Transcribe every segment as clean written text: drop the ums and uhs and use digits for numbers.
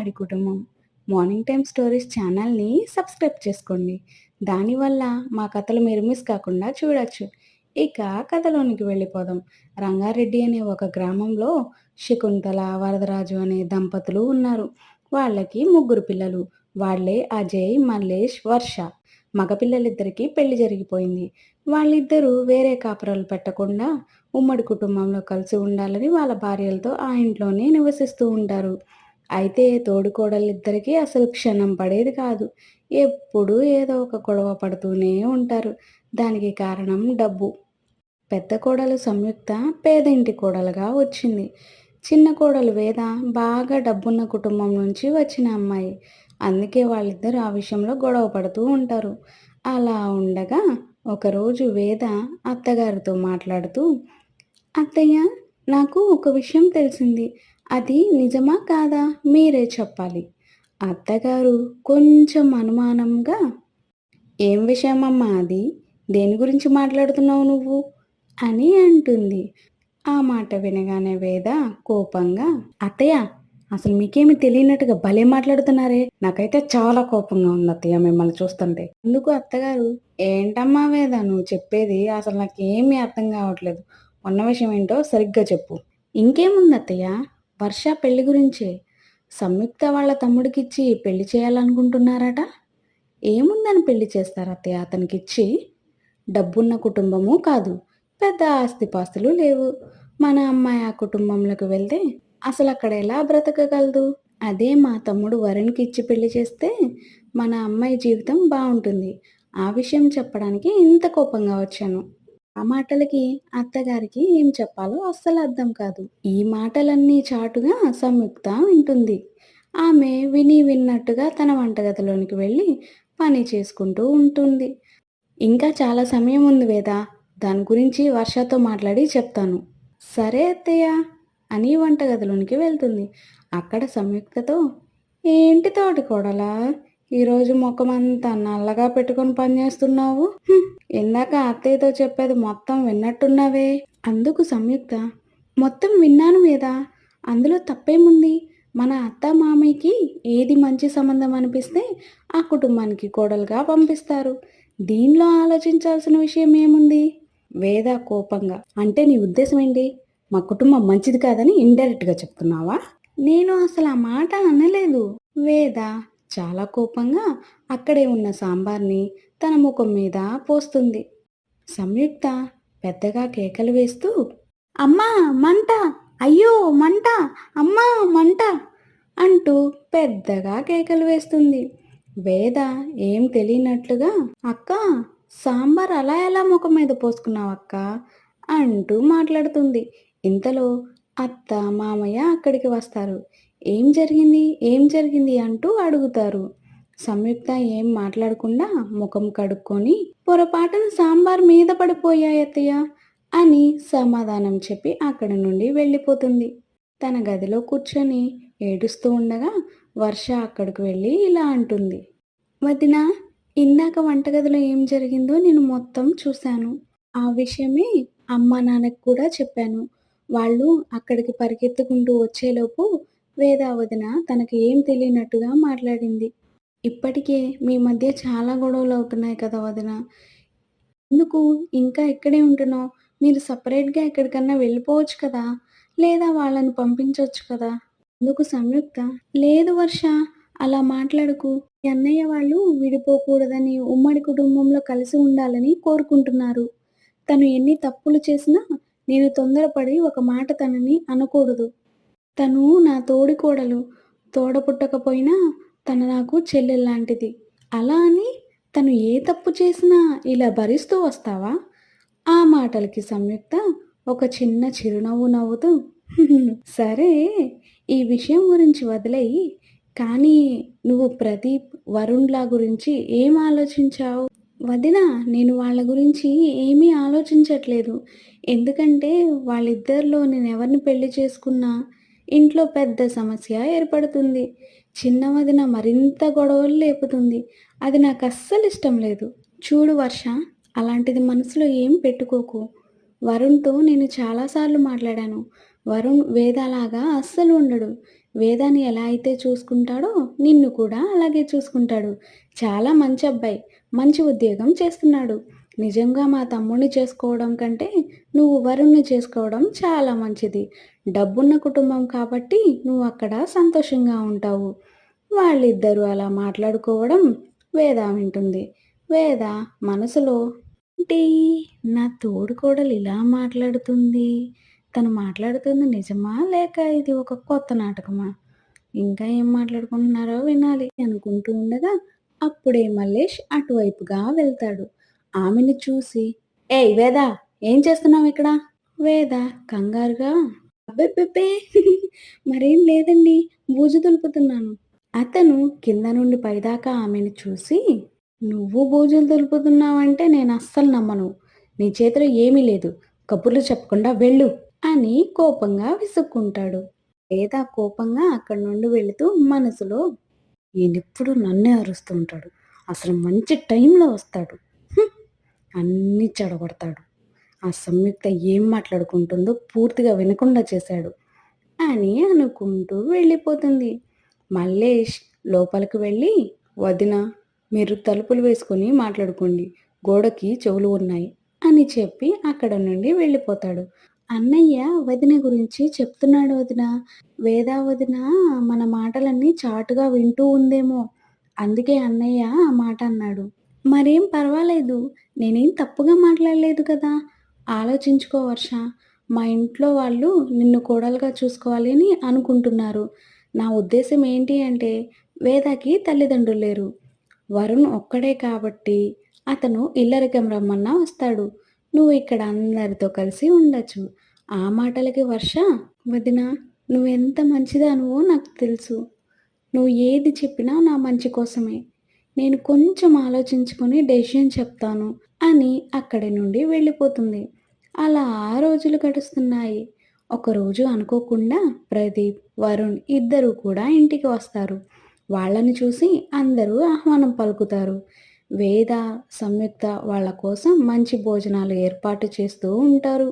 ఉమ్మడి కుటుంబం. Morning time stories ఛానల్‌ని సబ్స్క్రైబ్ చేసుకోండి. దానివల్ల మా కథలు మీరు మిస్ కాకుండా చూడొచ్చు. ఇక కథలోనికి వెళ్ళిపోదాం. రంగారెడ్డి అనే ఒక గ్రామంలో శకుంతల, వరదరాజు అనే దంపతులు ఉన్నారు. వాళ్ళకి ముగ్గురు పిల్లలు. వాళ్ళే అజయ్, మల్లేష్, వర్ష. మగపిల్లలిద్దరికీ పెళ్లి జరిగిపోయింది. వాళ్ళిద్దరూ వేరే కాపురాలు పెట్టకుండా ఉమ్మడి కుటుంబంలో కలిసి ఉండాలని వాళ్ళ భార్యలతో ఆ ఇంట్లోనే నివసిస్తూ ఉంటారు. అయితే తోడికోడళ్ళిద్దరికీ అసలు క్షణం పడేది కాదు. ఎప్పుడూ ఏదో ఒక గొడవ పడుతూనే ఉంటారు. దానికి కారణం డబ్బు. పెద్ద కోడలు సంయుక్త పేదింటి కోడలుగా వచ్చింది. చిన్న కోడలు వేద బాగా డబ్బున్న కుటుంబం నుంచి వచ్చిన అమ్మాయి. అందుకే వాళ్ళిద్దరూ ఆ విషయంలో గొడవ పడుతూ ఉంటారు. అలా ఉండగా ఒకరోజు వేద అత్తగారితో మాట్లాడుతూ, అత్తయ్య, నాకు ఒక విషయం తెలిసింది. అది నిజమా కాదా మీరే చెప్పాలి. అత్తగారు కొంచెం అనుమానంగా, ఏం విషయమమ్మా అది? దేని గురించి మాట్లాడుతున్నావు నువ్వు? అని అంటుంది. ఆ మాట వినగానే వేద కోపంగా, అత్తయ్య, అసలు మీకేమి తెలియనట్టుగా భలే మాట్లాడుతున్నారే! నాకైతే చాలా కోపంగా ఉంది అత్తయ్య మిమ్మల్ని చూస్తుంటే. ఎందుకు అత్తగారు? ఏంటమ్మా వేద నువ్వు చెప్పేది? అసలు నాకేమీ అర్థం కావట్లేదు. ఉన్న విషయం ఏంటో సరిగ్గా చెప్పు. ఇంకేముంది అత్తయ్య, వర్ష పెళ్లి గురించే. సంయుక్త వాళ్ళ తమ్ముడికిచ్చి పెళ్లి చేయాలనుకుంటున్నారట. ఏముందని పెళ్లి చేస్తారు అత్తయ్య అతనికిచ్చి? డబ్బున్న కుటుంబము కాదు. పెద్ద ఆస్తిపాస్తులు లేవు. మన అమ్మాయి ఆ కుటుంబంలోకి వెళ్తే అసలక్కడ ఎలా బ్రతకగలదు? అదే మా తమ్ముడు వరుణ్‌కి ఇచ్చి పెళ్లి చేస్తే మన అమ్మాయి జీవితం బావుంటుంది. ఆ విషయం చెప్పడానికి ఇంత కోపంగా వచ్చాను. ఆ మాటలకి అత్తగారికి ఏం చెప్పాలో అస్సలు అర్థం కాదు. ఈ మాటలన్నీ చాటుగా సంయుక్త వింటుంది. ఆమె విని విన్నట్టుగా తన వంటగదిలోనికి వెళ్ళి పని చేసుకుంటూ ఉంటుంది. ఇంకా చాలా సమయం ఉంది వేద. దాని గురించి వర్షతో మాట్లాడి చెప్తాను. సరే అత్తయ్య అని వంటగదిలోనికి వెళ్తుంది. అక్కడ సంయుక్తతో, ఏంటి తోటికోడలా, ఈరోజు ముఖమంతా నల్లగా పెట్టుకొని పనిచేస్తున్నావు? ఇందాక అత్తయ్యతో చెప్పేది మొత్తం విన్నట్టున్నావే. అందుకు సంయుక్త, మొత్తం విన్నాను వేద. అందులో తప్పేముంది? మన అత్త మామయ్యకి ఏది మంచి సంబంధం అనిపిస్తే ఆ కుటుంబానికి కోడలుగా పంపిస్తారు. దీనిలో ఆలోచించాల్సిన విషయం ఏముంది? వేద కోపంగా, అంటే నీ ఉద్దేశం ఏంటి? మా కుటుంబం మంచిది కాదని ఇండైరెక్ట్‌గా చెప్తున్నావా? నేను అసలు ఆ మాట అనలేదు. వేద చాలా కోపంగా అక్కడే ఉన్న సాంబార్‌ని తన ముఖం మీద పోస్తుంది. సంయుక్త పెద్దగా కేకలు వేస్తూ, అమ్మా మంట! అయ్యో మంట! అమ్మా మంట! అంటూ పెద్దగా కేకలు వేస్తుంది. వేద ఏం తెలియనట్లుగా, అక్క, సాంబార్ అలా ఎలా ముఖం మీద పోసుకున్నావక్క అంటూ మాట్లాడుతుంది. ఇంతలో అత్త మామయ్య అక్కడికి వస్తారు. ఏం జరిగింది, ఏం జరిగింది అంటూ అడుగుతారు. సంయుక్త ఏం మాట్లాడకుండా ముఖం కడుక్కొని, పొరపాటున సాంబార్ మీద పడిపోయాయి అత్తయ్య అని సమాధానం చెప్పి అక్కడి నుండి వెళ్ళిపోతుంది. తన గదిలో కూర్చొని ఏడుస్తూ ఉండగా వర్ష అక్కడికి వెళ్ళి ఇలా అంటుంది, వదినా, ఇందాక వంటగదిలో ఏం జరిగిందో నేను మొత్తం చూశాను. ఆ విషయమే అమ్మా నాన్నకి కూడా చెప్పాను. వాళ్ళు అక్కడికి పరిగెత్తుకుంటూ వచ్చేలోపు వేద వదిన తనకి ఏం తెలియనట్టుగా మాట్లాడింది. ఇప్పటికే మీ మధ్య చాలా గొడవలు అవుతున్నాయి కదా వదిన. ఎందుకు ఇంకా ఇక్కడే ఉంటున్నావు? మీరు సెపరేట్‌గా ఎక్కడికన్నా వెళ్ళిపోవచ్చు కదా! లేదా వాళ్ళని పంపించొచ్చు కదా! అందుకు సంయుక్త, లేదు వర్ష, అలా మాట్లాడకు. మీ అన్నయ్య వాళ్ళు విడిపోకూడదని, ఉమ్మడి కుటుంబంలో కలిసి ఉండాలని కోరుకుంటున్నారు. తను ఎన్ని తప్పులు చేసినా నేను తొందరపడి ఒక మాట తనని అనకూడదు. తను నా తోడికోడలు. తోడ పుట్టకపోయినా తను నాకు చెల్లెల్లాంటిది. అలా అని తను ఏ తప్పు చేసినా ఇలా భరిస్తూ వస్తావా? ఆ మాటలకి సంయుక్త ఒక చిన్న చిరునవ్వు నవ్వుతూ, సరే, ఈ విషయం గురించి వదిలేయి. కానీ నువ్వు ప్రదీప్, వరుణ్‌ల గురించి ఏం ఆలోచించావు? వదినా, నేను వాళ్ళ గురించి ఏమీ ఆలోచించట్లేదు. ఎందుకంటే వాళ్ళిద్దరిలో నేనెవరిని పెళ్లి చేసుకున్నా ఇంట్లో పెద్ద సమస్య ఏర్పడుతుంది. చిన్న వదిన మరింత గొడవలు లేపుతుంది. అది నాకస్సలు ఇష్టం లేదు. చూడు వర్ష, అలాంటిది మనసులో ఏం పెట్టుకోకు. వరుణ్‌తో నేను చాలా సార్లు మాట్లాడాను. వరుణ్ వేదలాగా అస్సలు ఉండడు. వేదాన్ని ఎలా అయితే చూసుకుంటాడో నిన్ను కూడా అలాగే చూసుకుంటాడు. చాలా మంచి అబ్బాయి. మంచి ఉద్యోగం చేస్తున్నాడు. నిజంగా మా తమ్ముడిని చేసుకోవడం కంటే నువ్వు వరుణ్ణి చేసుకోవడం చాలా మంచిది. డబ్బున్న కుటుంబం కాబట్టి నువ్వు అక్కడ సంతోషంగా ఉంటావు. వాళ్ళిద్దరూ అలా మాట్లాడుకోవడం వేద వింటుంది. వేద మనసులో ఏంటి నా తోడికోడలు ఇలా మాట్లాడుతుంది? తను మాట్లాడుతుంది నిజమా? లేక ఇది ఒక కొత్త నాటకమా? ఇంకా ఏం మాట్లాడుకుంటున్నారో వినాలి అనుకుంటూ ఉండగా అప్పుడే మల్లేష్ అటువైపుగా వెళ్తాడు. ఆమెని చూసి ఏయ్ వేద! ఏం చేస్తున్నావిక్కడ? వేద కంగారుగా అబ్బెబ్బెబ్బే! మరేం లేదండి. బూజు దులుపుతున్నాను. అతను కింద నుండి పైదాకా ఆమెను చూసి నువ్వు బూజులు దులుపుతున్నావంటే నేనస్సలు నమ్మను. నీ చేతిలో ఏమీ లేదు. కబుర్లు చెప్పకుండా వెళ్ళు అని కోపంగా విసుక్కుంటాడు. వేద కోపంగా అక్కడి నుండి వెళుతూ మనసులో ఈయనెప్పుడు నన్నే అరుస్తూ ఉంటాడు. అసలు మంచి టైంలో వస్తాడు. హ్మ్. అన్నీ చెడగొడతాడు. ఆ సంయుక్త ఏం మాట్లాడుకుంటుందో పూర్తిగా వినకుండా చేశాడు అని అనుకుంటూ వెళ్ళిపోతుంది. మల్లేష్ లోపలికి వెళ్ళి వదినా మీరు తలుపులు వేసుకొని మాట్లాడుకోండి. గోడకి చెవులు ఉన్నాయి అని చెప్పి అక్కడ నుండి వెళ్ళిపోతాడు. అన్నయ్య వదిన గురించి చెప్తున్నాడు వదిన. వేదా వదిన మన మాటలన్నీ చాటుగా వింటూ ఉందేమో. అందుకే అన్నయ్య ఆ మాట అన్నాడు. మరేం పర్వాలేదు. నేనేం తప్పుగా మాట్లాడలేదు కదా! ఆలోచించుకో వర్ష. మా ఇంట్లో వాళ్ళు నిన్ను కోడలుగా చూసుకోవాలి అని అనుకుంటున్నారు. నా ఉద్దేశ్యం ఏంటి అంటే వేదకి తల్లిదండ్రులు లేరు. వరుణ్ ఒక్కడే కాబట్టి అతను ఇల్లరికం రమ్మన్నా వస్తాడు. నువ్వు ఇక్కడ అందరితో కలిసి ఉండొచ్చు. ఆ మాటలకి వర్ష వదినా నువ్వెంత మంచిదానివో నాకు తెలుసు. నువ్వు ఏది చెప్పినా నా మంచి కోసమే. నేను కొంచెం ఆలోచించుకొని డెసిషన్ చెప్తాను అని అక్కడి నుండి వెళ్ళిపోతుంది. అలా రోజులు గడుస్తున్నాయి. ఒకరోజు అనుకోకుండా ప్రదీప్, వరుణ్ ఇద్దరూ కూడా ఇంటికి వస్తారు. వాళ్ళని చూసి అందరూ ఆహ్వానం పలుకుతారు. వేద, సంయుక్త వాళ్ళ కోసం మంచి భోజనాలు ఏర్పాటు చేస్తూ ఉంటారు.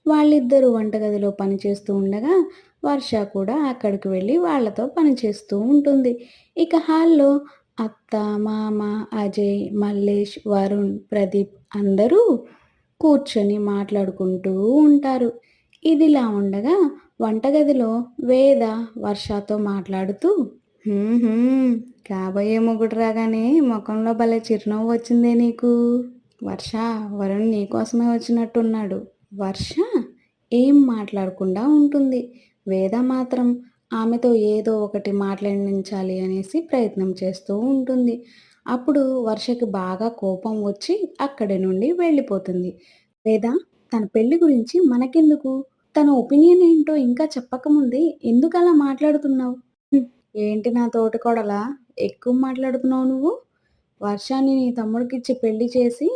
వాళ్ళిద్దరూ వంటగదిలో పనిచేస్తూ ఉండగా వర్ష కూడా అక్కడికి వెళ్ళి వాళ్ళతో పనిచేస్తూ ఉంటుంది. ఇక హాల్లో అత్త, మామ, అజయ్, మల్లేష్, వరుణ్, ప్రదీప్ అందరూ కూర్చొని మాట్లాడుకుంటూ ఉంటారు. ఇదిలా ఉండగా వంటగదిలో వేద వర్షతో మాట్లాడుతూ "హుహు. కాబోయే మొగుడు రాగానే మొఖంలో భలే చిరునవ్వు వచ్చిందే నీకు. వర్ష వరుణ్ నీకోసమే వచ్చినట్టున్నాడు." వర్ష ఏం మాట్లాడకుండా ఉంటుంది. వేద మాత్రం ఆమెతో ఏదో ఒకటి మాట్లాడించాలి అనేసి ప్రయత్నం చేస్తూ ఉంటుంది. అప్పుడు వర్షకి బాగా కోపం వచ్చి అక్కడి నుండి వెళ్ళిపోతుంది. వేద తన పెళ్లి గురించి మనకెందుకు? తన ఒపీనియన్ ఏంటో ఇంకా చెప్పకముందే ఎందుకలా మాట్లాడుతున్నావు? ఏంటి నా తోటికోడలా? ఎక్కువ మాట్లాడుతున్నావు నువ్వు? వర్షాన్ని నీ తమ్ముడికిచ్చి పెళ్లి చేసి,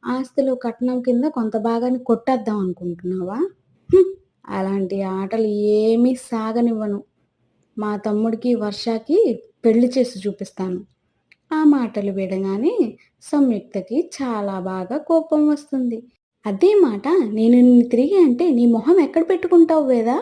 ఆస్తిలో కట్నం కింద కొంత భాగాన్ని కొట్టేద్దాం అనుకుంటున్నావా? హ్మ్. అలాంటి ఆటలు ఏమీ సాగనివ్వను. మా తమ్ముడికి, వర్షకి పెళ్లి చేసి చూపిస్తాను. ఆ మాటలు వినగానే సంయుక్తకి చాలా బాగా కోపం వస్తుంది. అదే మాట నేను నిన్ను తిరిగి అంటే నీ మొహం ఎక్కడ పెట్టుకుంటావు వేదా?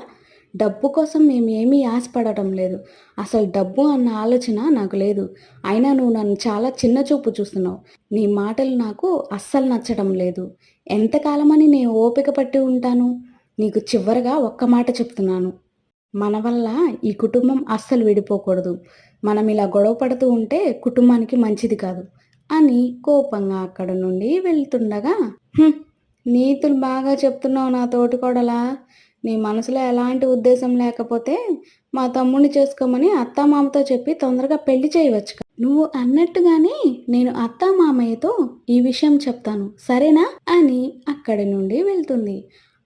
డబ్బు కోసం మేమేమీ ఆశపడటం లేదు. అసలు డబ్బు అన్న ఆలోచన నాకు లేదు. అయినా నువ్వు నన్ను చాలా చిన్న చూపు చూస్తున్నావు. నీ మాటలు నాకు అస్సలు నచ్చడం లేదు. ఎంతకాలమని నేను ఓపిక పట్టి ఉంటాను? నీకు చివరగా ఒక్క మాట చెప్తున్నాను. మన వల్ల ఈ కుటుంబం అస్సలు విడిపోకూడదు. మనం ఇలా గొడవ పడుతూ ఉంటే కుటుంబానికి మంచిది కాదు అని కోపంగా అక్కడ నుండి వెళ్తుండగా "హ్మ్, నీతులు బాగా చెప్తున్నావు నా తోటికోడలా. నీ మనసులో ఎలాంటి ఉద్దేశం లేకపోతే మా తమ్ముడిని చేసుకోమని అత్తామామతో చెప్పి తొందరగా పెళ్లి చేయవచ్చు కదా. నువ్వు అన్నట్టుగానే నేను అత్తామామయ్యతో ఈ విషయం చెప్తాను సరేనా అని అక్కడి నుండి వెళ్తుంది.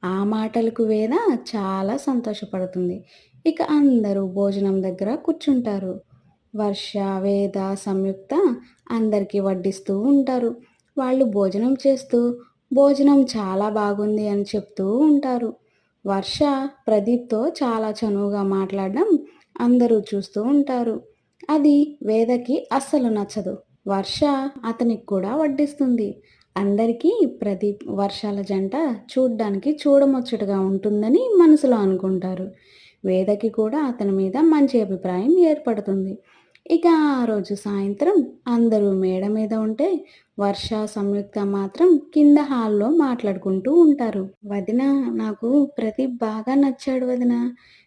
ఆ మాటలకు వేద చాలా సంతోషపడుతుంది. ఇక అందరూ భోజనం దగ్గర కూర్చుంటారు. వర్ష, వేద, సంయుక్త అందరికీ వడ్డిస్తూ ఉంటారు. వాళ్ళు భోజనం చేస్తూ భోజనం చాలా బాగుంది అని చెప్తూ ఉంటారు. వర్ష ప్రదీప్‌తో చాలా చనువుగా మాట్లాడడం అందరూ చూస్తూ ఉంటారు. అది వేదకి అస్సలు నచ్చదు. వర్ష అతనికి కూడా వడ్డిస్తుంది. అందరికీ ప్రదీప్, వర్షాల జంట చూడ్డానికి చూడముచ్చటగా ఉంటుందని మనసులో అనుకుంటారు. వేదకి కూడా అతని మీద మంచి అభిప్రాయం ఏర్పడుతుంది. ఇక ఆ రోజు సాయంత్రం అందరూ మేడ మీద ఉంటే వర్ష, సంయుక్త మాత్రం కింద హాల్‌లో మాట్లాడుకుంటూ ఉంటారు. "వదిన, నాకు ప్రదీప్ బాగా నచ్చాడు వదిన.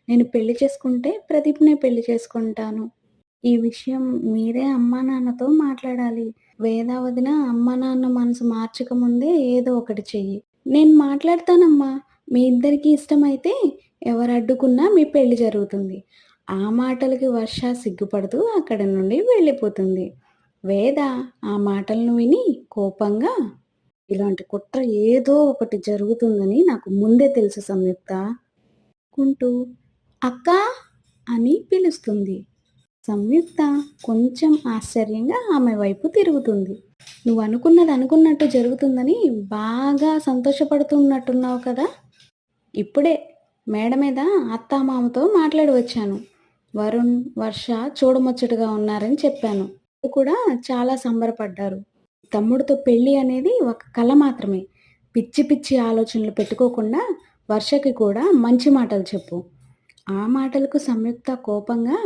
నేను పెళ్లి చేసుకుంటే ప్రదీప్‌నే పెళ్లి చేసుకుంటాను. ఈ విషయం మీరే అమ్మానాన్నతో మాట్లాడాలి. వేద వదిన అమ్మానాన్న మనసు మార్చకముందే ఏదో ఒకటి చెయ్యి." "నేను మాట్లాడతానమ్మా. మీ ఇద్దరికీ ఇష్టమైతే ఎవరడ్డుకున్నా మీ పెళ్లి జరుగుతుంది." ఆ మాటలకి వర్ష సిగ్గుపడుతూ అక్కడి నుండి వెళ్ళిపోతుంది. వేద ఆ మాటలను విని కోపంగా, "ఇలాంటి కుట్ర ఏదో ఒకటి జరుగుతుందని నాకు ముందే తెలుసు సంయుక్త" కుంటూ "అక్కా" అని పిలుస్తుంది. సంయుక్త కొంచెం ఆశ్చర్యంగా ఆమె వైపు తిరుగుతుంది. "నువ్వు అనుకున్నది అనుకున్నట్టు జరుగుతుందని బాగా సంతోషపడుతున్నట్టున్నావు కదా! ఇప్పుడే మేడ మీద అత్తామామతో మాట్లాడి వచ్చాను. వరుణ్, వర్ష చూడముచ్చటగా ఉన్నారని చెప్పాను. వాళ్ళు కూడా చాలా సంబరపడ్డారు. తమ్ముడితో పెళ్లి అనేది ఒక కల మాత్రమే. పిచ్చి పిచ్చి ఆలోచనలు పెట్టుకోకుండా వర్షకి కూడా మంచి మాటలు చెప్పు." ఆ మాటలకు సంయుక్త కోపంగా,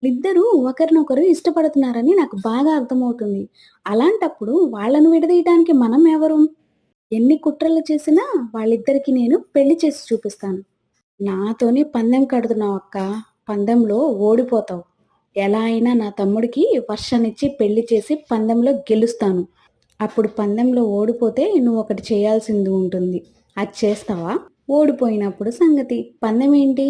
"ఇద్దరూ ఒకరినొకరు ఇష్టపడుతున్నారని నాకు బాగా అర్థమవుతుంది. అలాంటప్పుడు వాళ్ళను విడదీయటానికి మనం ఎవరు? ఎన్ని కుట్రలు చేసినా వాళ్ళిద్దరికీ నేను పెళ్లి చేసి చూపిస్తాను. నాతోనే పందెం కడుతున్నావు అక్కా. పందెంలో ఓడిపోతావు. ఎలా అయినా నా తమ్ముడికి వర్షనిచ్చి పెళ్లి చేసి పందెంలో గెలుస్తాను. అప్పుడు పందెంలో ఓడిపోతే నువ్వొకటి చేయాల్సింది ఉంటుంది. అది చేస్తావా? ఓడిపోయినప్పుడు సంగతి. పందెమేంటి?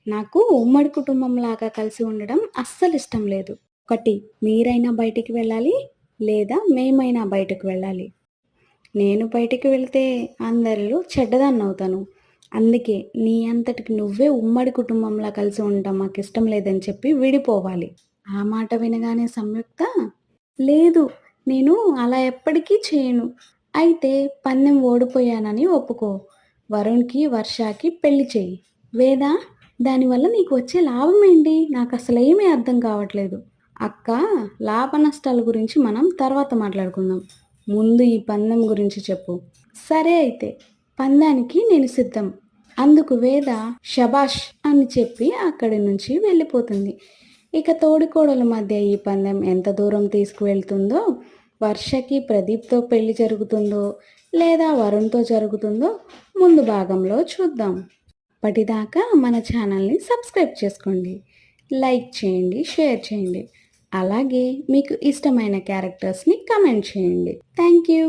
నాకు ఉమ్మడి కుటుంబంలాగా కలిసి ఉండడం అస్సలిష్టం లేదు. ఒకటి మీరైనా బయటికి వెళ్ళాలి, లేదా మేమైనా బయటకు వెళ్ళాలి. నేను బయటికి వెళ్తే అందరిలో చెడ్డదాన్నవుతాను. అందుకే నీ అంతటికి నువ్వే ఉమ్మడి కుటుంబంలా కలిసి ఉండటం మాకిష్టం లేదని చెప్పి విడిపోవాలి." ఆ మాట వినగానే సంయుక్త, "లేదు, నేను అలా ఎప్పటికీ చేయను. అయితే పందెం ఓడిపోయానని ఒప్పుకో. వరుణ్‌కి, వర్షకి పెళ్లి చెయ్యి. వేద, దానివల్ల నీకు వచ్చే లాభమేంటి? నాకసలేమీ అర్థం కావట్లేదు." "అక్కా, లాభ నష్టాల గురించి మనం తర్వాత మాట్లాడుకుందాం. ముందు ఈ పందెం గురించి చెప్పు." "సరే అయితే, పందానికి నేను సిద్ధం." అందుకు వేద షబాష్ అని చెప్పి అక్కడి నుంచి వెళ్ళిపోతుంది. ఇక తోడికోడల మధ్య ఈ పందెం ఎంత దూరం తీసుకువెళ్తుందో, వర్షకి ప్రదీప్‌తో పెళ్లి జరుగుతుందో, లేదా వరుణ్‌తో జరుగుతుందో ముందు భాగంలో చూద్దాం. అప్పటిదాకా మన ఛానల్‌ని సబ్స్క్రైబ్ చేసుకోండి. లైక్ చేయండి, షేర్ చేయండి. అలాగే మీకు ఇష్టమైన క్యారెక్టర్స్‌ని కమెంట్ చేయండి. Thank you.